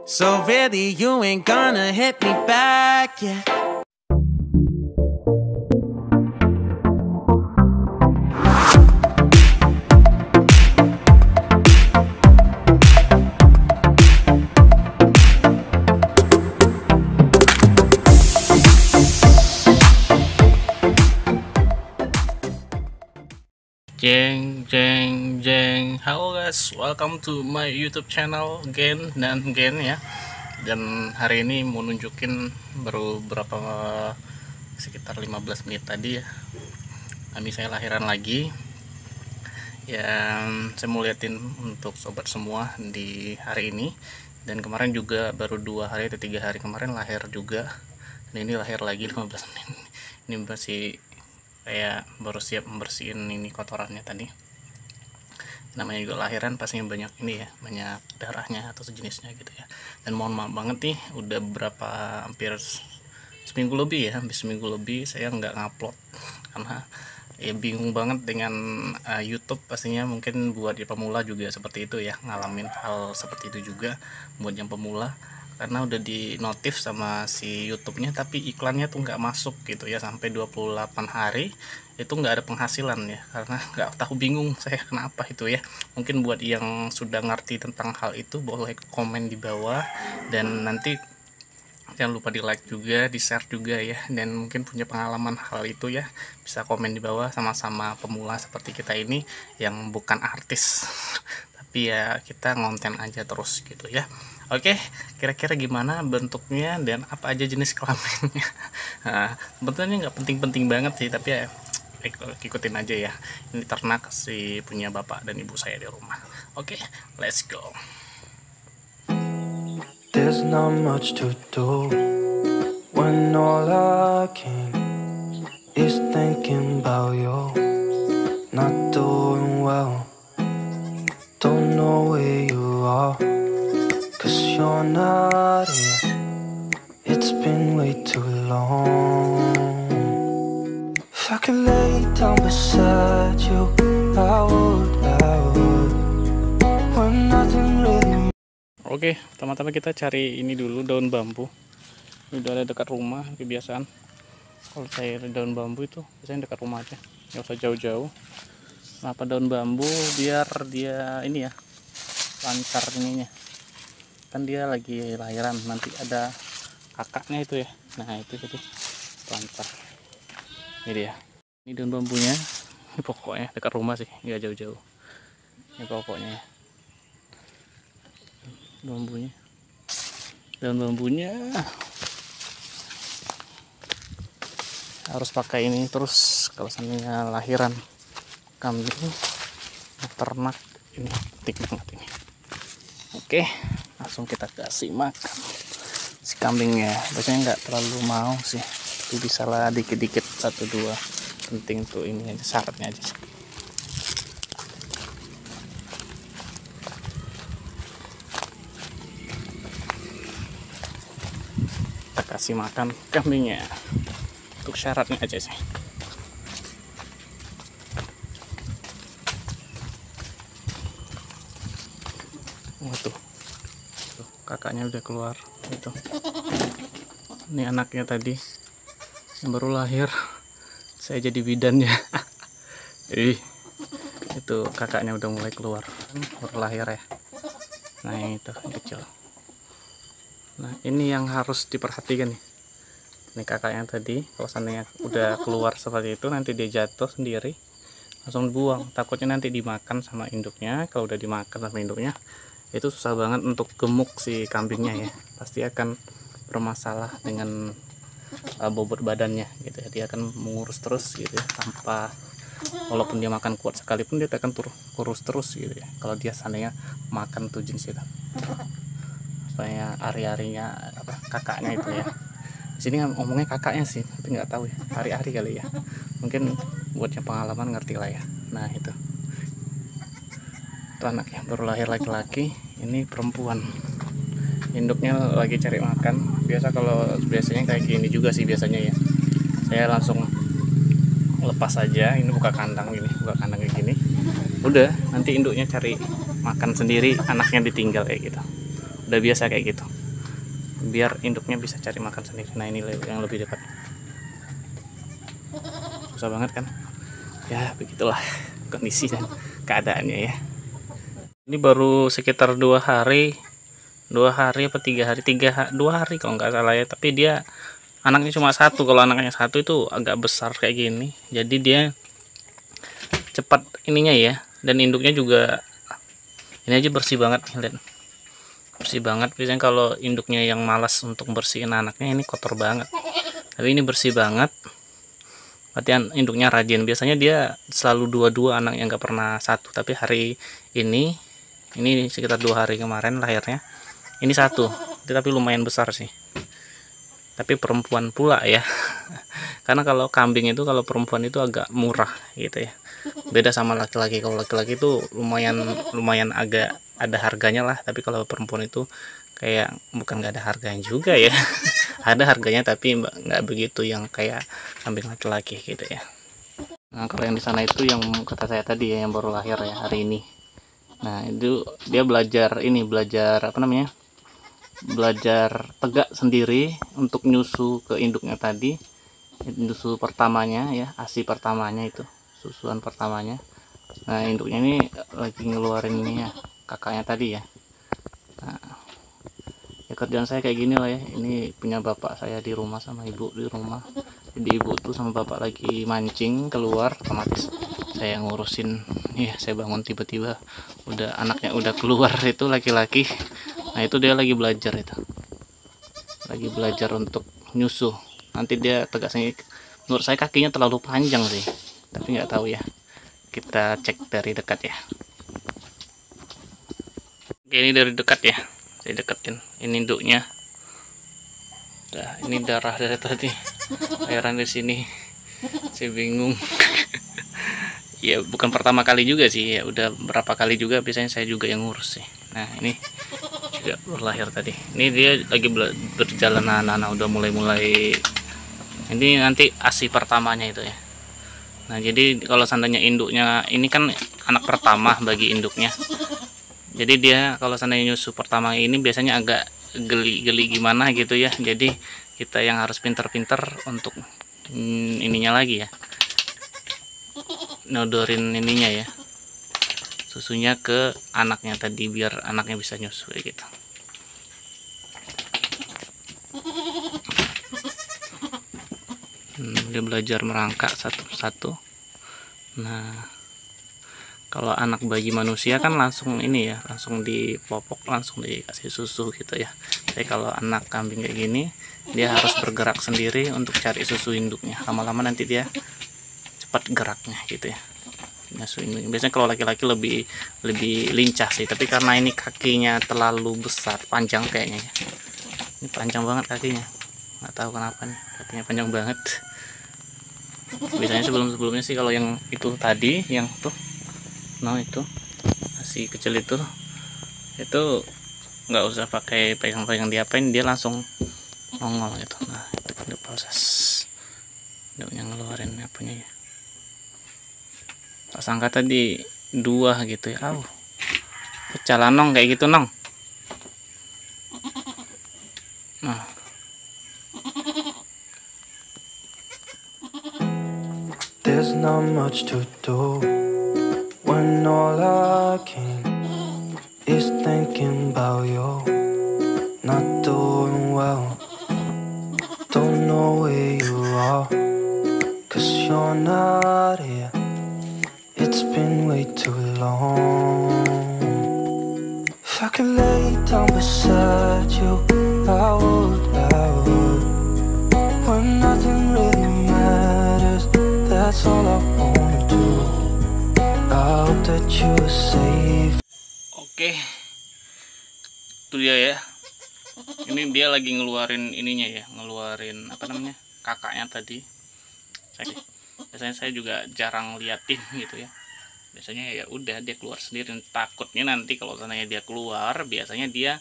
So really you ain't gonna hit me back, yeah. Jeng jeng jeng, halo guys, welcome to my YouTube channel again ya. Dan hari ini mau nunjukin baru sekitar 15 menit tadi ya. Kami saya lahiran lagi. Yang saya mau liatin untuk sobat semua di hari ini. Dan kemarin juga baru 2 hari atau 3 hari kemarin lahir juga. Dan ini lahir lagi 15 menit. Ini masih kayak baru siap membersihin ini kotorannya tadi. Namanya juga lahiran pastinya banyak ini ya, banyak darahnya atau sejenisnya gitu ya. Dan mohon maaf banget nih, udah hampir seminggu lebih ya, hampir seminggu lebih saya nggak ngupload karena ya bingung banget dengan YouTube. Pastinya mungkin buat yang pemula juga seperti itu ya, ngalamin hal seperti itu juga buat yang pemula, karena udah di notif sama si YouTube-nya tapi iklannya tuh nggak masuk gitu ya, sampai 28 hari itu nggak ada penghasilan ya, karena nggak tahu, bingung saya kenapa itu ya. Mungkin buat yang sudah ngerti tentang hal itu boleh komen di bawah, dan nanti jangan lupa di like juga, di share juga ya, dan mungkin punya pengalaman hal itu ya, bisa komen di bawah. Sama-sama pemula seperti kita ini yang bukan artis tapi ya kita ngonten aja terus gitu ya. Oke, kira-kira gimana bentuknya dan apa aja jenis kelaminnya? Nah, sebetulnya nggak penting-penting banget sih, tapi ya ikutin aja ya. Ini ternak si punya bapak dan ibu saya di rumah. Oke, let's go. There's not much to do when all I can is thinking about you. Not doing well, don't know where you are, 'cause you're not here. It's been way too long. If I could lay down beside you, I would. When nothing really. Oke, pertama-tama kita cari ini dulu, daun bambu. Ini udah ada dekat rumah, kebiasaan kalau cair daun bambu itu biasanya dekat rumah aja, nggak usah jauh-jauh. Kenapa daun bambu? Biar dia ini ya, lancar ininya. Kan dia lagi lahiran, nanti ada kakaknya itu ya, nah itu jadi lancar. Ini dia, ini daun bambunya. Ini pokoknya dekat rumah sih, nggak jauh-jauh. Ini pokoknya ya, daun bambunya harus pakai ini terus kalau seandainya lahiran kambing ternak, ini penting banget ini. Oke, langsung kita kasih makan si kambingnya. Biasanya nggak terlalu mau sih, tapi bisa lah dikit-dikit, 1-2. Penting tuh ini aja, syaratnya aja sih. Kita kasih makan kambingnya, untuk syaratnya aja sih. Tuh kakaknya udah keluar itu. Ini anaknya tadi yang baru lahir, saya jadi bidannya. Itu kakaknya udah mulai keluar, baru lahir ya. Nah itu kecil. Nah ini yang harus diperhatikan nih. Ini kakaknya tadi, kalau seandainya udah keluar seperti itu, nanti dia jatuh sendiri, langsung buang. Takutnya nanti dimakan sama induknya. Kalau udah dimakan sama induknya, itu susah banget untuk gemuk si kambingnya ya. Pasti akan bermasalah dengan bobot badannya gitu ya. Dia akan mengurus terus gitu ya, tanpa, walaupun dia makan kuat sekalipun dia akan kurus terus gitu ya, kalau dia seandainya makan tuh jenis itu. Supaya ari-arinya kakaknya itu ya. Di sini ngomongnya kakaknya sih, tapi nggak tahu ya, ari-ari kali ya. Mungkin buat yang pengalaman ngerti lah ya. Nah itu anaknya baru lahir laki-laki, ini perempuan. Induknya lagi cari makan. Biasanya kayak gini juga sih biasanya ya. Saya langsung lepas aja, ini buka kandang kayak gini. Udah, nanti induknya cari makan sendiri, anaknya ditinggal kayak gitu. udah biasa kayak gitu, biar induknya bisa cari makan sendiri. Nah ini yang lebih dekat, susah banget kan ya, begitulah kondisi dan keadaannya ya. Ini baru sekitar 2 hari apa 3 hari, 2 hari kalau nggak salah ya, tapi dia anaknya cuma satu. Kalau anaknya satu itu agak besar kayak gini, jadi dia cepat ininya ya, dan induknya juga ini aja bersih banget nih, lihat, bersih banget. Biasanya kalau induknya yang malas untuk bersihin anaknya, ini kotor banget, tapi ini bersih banget, berarti induknya rajin. Biasanya dia selalu dua anak yang nggak pernah satu, tapi hari ini sekitar 2 hari kemarin lahirnya ini satu, tapi lumayan besar sih, tapi perempuan pula ya. Karena kalau kambing itu, kalau perempuan itu agak murah gitu ya, beda sama laki-laki. Kalau laki-laki itu lumayan agak ada harganya lah, tapi kalau perempuan itu kayak bukan nggak ada harganya juga ya. Ada harganya tapi nggak begitu yang kayak kambing laki-laki gitu ya. Nah kalau yang di sana itu yang kata saya tadi ya, yang baru lahir ya hari ini. Nah itu dia belajar apa namanya, belajar tegak sendiri untuk nyusu ke induknya tadi. Nyusu pertamanya ya, ASI pertamanya itu, susuan pertamanya. Nah induknya ini lagi ngeluarin ini ya, kakaknya tadi ya. Nah, ya kerjaan saya kayak gini lah ya. Ini punya bapak saya di rumah sama ibu di rumah. Jadi ibu tuh sama bapak lagi mancing keluar, otomatis saya ngurusin ya. Saya bangun tiba-tiba udah anaknya udah keluar, itu laki-laki. Nah itu dia lagi belajar itu, lagi belajar untuk nyusu. Nanti dia tegak sendiri. Menurut saya kakinya terlalu panjang sih, tapi nggak tahu ya, kita cek dari dekat ya. Oke, ini dari dekat ya, saya deketin ini induknya. Nah, ini darah dari tadi, airan di sini, saya bingung. Ya bukan pertama kali juga sih ya, udah berapa kali juga, biasanya saya juga yang ngurus sih. Nah ini juga berlahir tadi, ini dia lagi berjalan, anak-anak udah mulai ini nanti ASI pertamanya itu ya. Nah jadi kalau seandainya induknya ini kan anak pertama bagi induknya, jadi dia kalau seandainya nyusu pertama ini biasanya agak geli gimana gitu ya. Jadi kita yang harus pinter-pinter untuk ininya lagi ya, nodorin ininya ya, susunya ke anaknya tadi biar anaknya bisa nyusu kayak gitu. Dia belajar merangkak satu-satu. Nah kalau anak bayi manusia kan langsung ini ya, langsung dipopok, langsung dikasih susu gitu ya. Tapi kalau anak kambing kayak gini, dia harus bergerak sendiri untuk cari susu induknya. Lama-lama nanti dia cepat geraknya gitu ya, nyusu induknya. Biasanya kalau laki-laki lebih lincah sih, tapi karena ini kakinya terlalu besar, panjang kayaknya ya. Ini panjang banget kakinya, nggak tahu kenapa nih kakinya panjang banget. Biasanya sebelumnya sih kalau yang itu tadi, yang tuh, nah itu masih kecil itu nggak usah pakai pegang-pegang, diapain dia langsung nongol gitu. Nah itu udah proses induknya ngeluarin apanya ya. Tak sangka tadi 2 gitu ya. Pecah lanong kayak gitu nong. Nah There's not much to do when all I can is thinking about you. Not doing well, don't know where you are, 'cause you're not here. It's been way too long. If I could lay down beside you, I would. When nothing really matters, that's all I wanna do. I hope that you are safe. Oke, itu dia ya. Ini dia lagi ngeluarin ininya ya, ngeluarin apa namanya, kakaknya tadi. Biasanya saya juga jarang liatin gitu ya. Biasanya ya udah dia keluar sendiri. Takutnya nanti kalau seandainya dia keluar, biasanya dia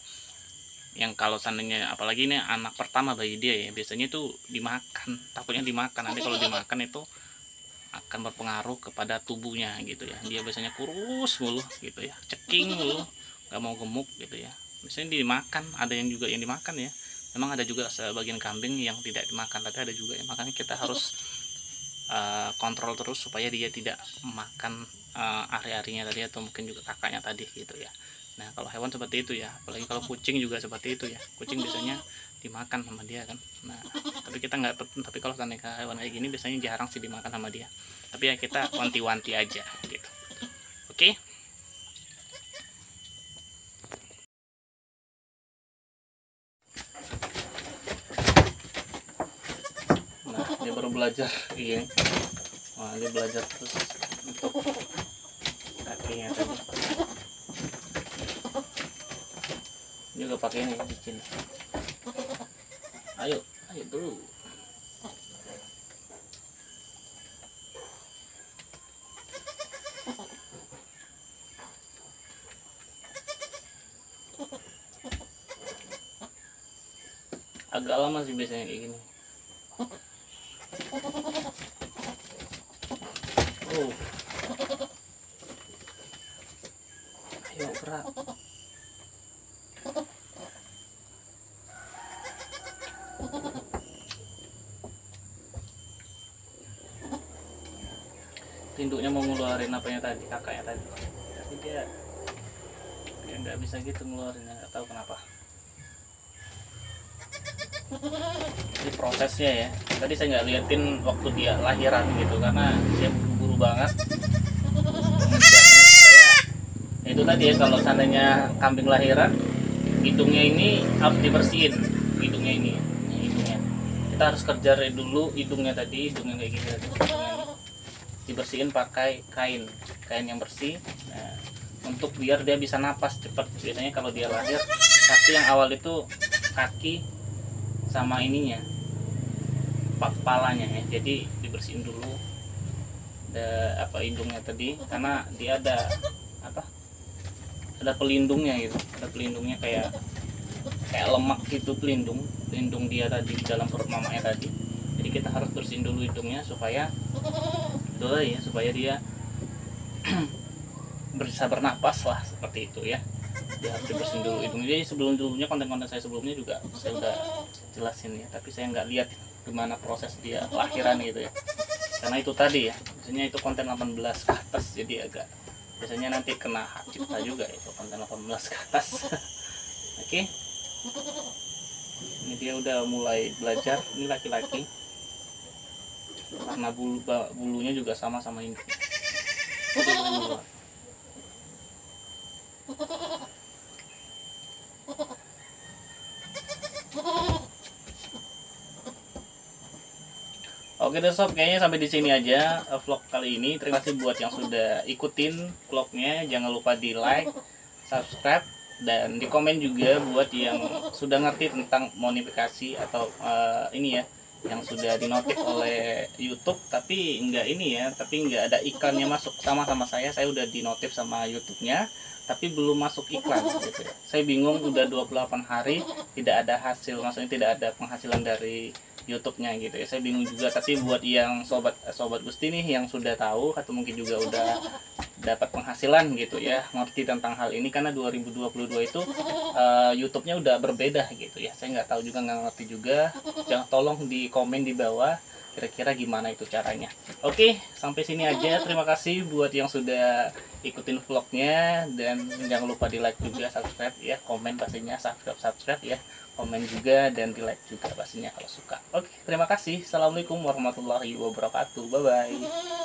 yang kalau seandainya apalagi ini anak pertama bagi dia ya, biasanya itu dimakan. Takutnya dimakan, nanti kalau dimakan itu akan berpengaruh kepada tubuhnya gitu ya. Dia biasanya kurus mulu gitu ya, ceking mulu, nggak mau gemuk gitu ya. Biasanya dimakan, ada yang juga yang dimakan ya. Memang ada juga sebagian kambing yang tidak dimakan, tapi ada juga yang makanya kita harus kontrol terus supaya dia tidak makan ari-arinya tadi atau mungkin juga kakaknya tadi gitu ya. Nah kalau hewan seperti itu ya, apalagi kalau kucing juga seperti itu ya. Kucing biasanya dimakan sama dia kan. Nah tapi kita nggak, tapi kalau hewan kayak gini biasanya jarang sih dimakan sama dia, tapi ya kita wanti-wanti aja gitu. Oke. Nah dia baru belajar ini. Wah, dia belajar terus untuk kakinya tadi juga pakai ini licin. Ayo dulu. Agak lama sih biasanya kayak gini. Ayo gerak. Induknya mau ngeluarin apanya tadi, kakaknya tadi, tapi dia nggak bisa gitu ngeluarin, nggak tahu kenapa. Ini prosesnya ya, tadi saya nggak liatin waktu dia lahiran gitu karena saya buru-buru banget mengejarnya supaya itu tadi ya, kalau seandainya kambing lahiran hidungnya ini harus dibersihin, hidungnya ini hidungnya kita harus kejar dulu hidungnya tadi, hidungnya kayak gini tadi, dibersihin pakai kain yang bersih. Nah, untuk biar dia bisa napas cepat. Biasanya kalau dia lahir pasti yang awal itu kaki sama ininya, kepalanya ya, jadi dibersihin dulu hidungnya tadi, karena dia ada pelindungnya gitu, ada pelindungnya kayak lemak gitu, pelindung dia tadi di dalam perut mamanya tadi. Jadi kita harus bersihin dulu hidungnya supaya dia bisa bernapas lah, seperti itu ya. Dia harus dibersihin dulu hidungnya. Jadi sebelumnya konten-konten saya sebelumnya juga saya udah jelasin ya, tapi saya nggak lihat gimana proses dia lahiran gitu ya, karena itu tadi ya, biasanya itu konten 18 ke atas, jadi agak biasanya nanti kena hak cipta juga itu konten 18 ke atas. Oke. Ini dia udah mulai belajar, ini laki-laki karena bulunya juga sama ini. Oke deh sob, kayaknya sampai di sini aja vlog kali ini. Terima kasih buat yang sudah ikutin vlognya. Jangan lupa di like, subscribe, dan di komen juga buat yang sudah ngerti tentang modifikasi atau ini ya, yang sudah dinotif oleh YouTube tapi nggak ada iklannya masuk. Sama saya udah dinotif sama YouTube-nya tapi belum masuk iklan gitu ya. Saya bingung, udah 28 hari tidak ada hasil, maksudnya tidak ada penghasilan dari YouTube-nya gitu ya. Saya bingung juga, tapi buat yang sobat Gusti nih yang sudah tahu atau mungkin juga udah dapat penghasilan gitu ya, ngerti tentang hal ini, karena 2022 itu YouTube-nya udah berbeda gitu ya. Saya nggak tahu juga, nggak ngerti juga. Jangan, tolong di komen di bawah kira-kira gimana itu caranya. Oke, sampai sini aja. Terima kasih buat yang sudah ikutin vlognya, dan jangan lupa di like juga, subscribe ya, komen pastinya, subscribe ya, komen juga, dan di like juga pastinya kalau suka. Oke, terima kasih. Assalamualaikum warahmatullahi wabarakatuh. Bye bye.